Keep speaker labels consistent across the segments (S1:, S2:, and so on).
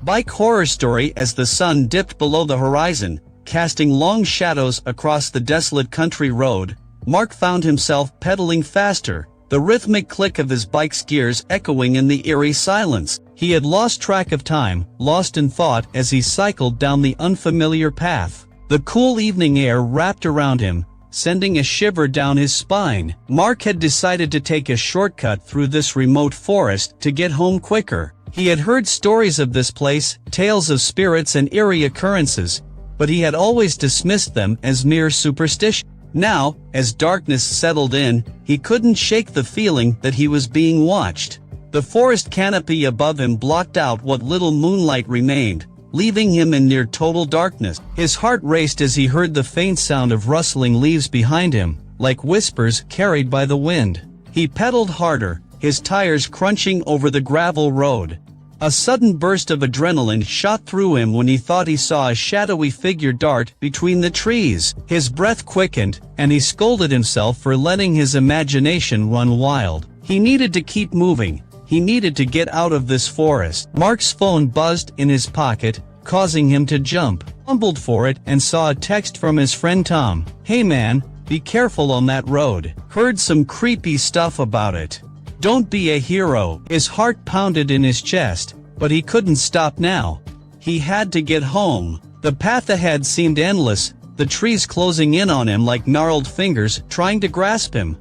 S1: Bike horror story. As the sun dipped below the horizon, casting long shadows across the desolate country road, Mark found himself pedaling faster, the rhythmic click of his bike's gears echoing in the eerie silence. He had lost track of time, lost in thought as he cycled down the unfamiliar path. The cool evening air wrapped around him, sending a shiver down his spine. Mark had decided to take a shortcut through this remote forest to get home quicker. He had heard stories of this place, tales of spirits and eerie occurrences, but he had always dismissed them as mere superstition. Now, as darkness settled in, he couldn't shake the feeling that he was being watched. The forest canopy above him blocked out what little moonlight remained, leaving him in near total darkness. His heart raced as he heard the faint sound of rustling leaves behind him, like whispers carried by the wind. He pedaled harder, his tires crunching over the gravel road. A sudden burst of adrenaline shot through him when he thought he saw a shadowy figure dart between the trees. His breath quickened, and he scolded himself for letting his imagination run wild. He needed to keep moving. He needed to get out of this forest. Mark's phone buzzed in his pocket, causing him to jump. Fumbled for it and saw a text from his friend Tom. "Hey man, be careful on that road. Heard some creepy stuff about it. Don't be a hero." His heart pounded in his chest, but he couldn't stop now. He had to get home. The path ahead seemed endless, the trees closing in on him like gnarled fingers trying to grasp him.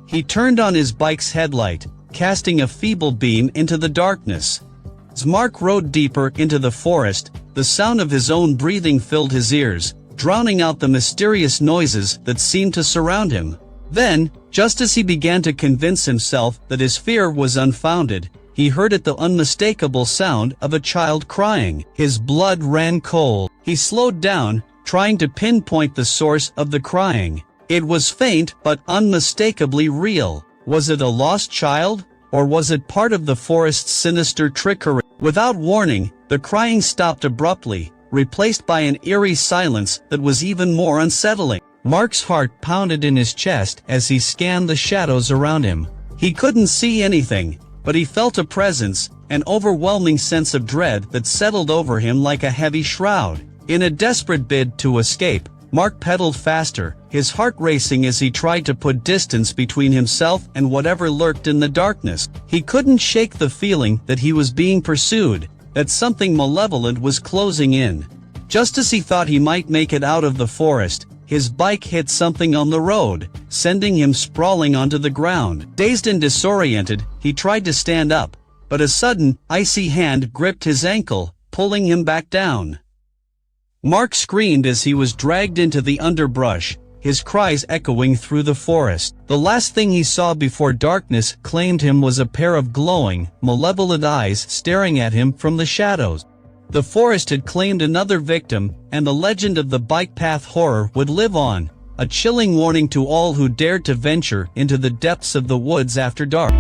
S1: He turned on his bike's headlight, casting a feeble beam into the darkness. As Mark rode deeper into the forest, the sound of his own breathing filled his ears, drowning out the mysterious noises that seemed to surround him. Then, just as he began to convince himself that his fear was unfounded, he heard the unmistakable sound of a child crying. His blood ran cold. He slowed down, trying to pinpoint the source of the crying. It was faint but unmistakably real. Was it a lost child, or was it part of the forest's sinister trickery? Without warning, the crying stopped abruptly, replaced by an eerie silence that was even more unsettling. Mark's heart pounded in his chest as he scanned the shadows around him. He couldn't see anything, but he felt a presence, an overwhelming sense of dread that settled over him like a heavy shroud. In a desperate bid to escape, Mark pedaled faster, his heart racing as he tried to put distance between himself and whatever lurked in the darkness. He couldn't shake the feeling that he was being pursued, that something malevolent was closing in. Just as he thought he might make it out of the forest, his bike hit something on the road, sending him sprawling onto the ground. Dazed and disoriented, he tried to stand up, but a sudden, icy hand gripped his ankle, pulling him back down. Mark screamed as he was dragged into the underbrush, his cries echoing through the forest. The last thing he saw before darkness claimed him was a pair of glowing, malevolent eyes staring at him from the shadows. The forest had claimed another victim, and the legend of the bike path horror would live on, a chilling warning to all who dared to venture into the depths of the woods after dark.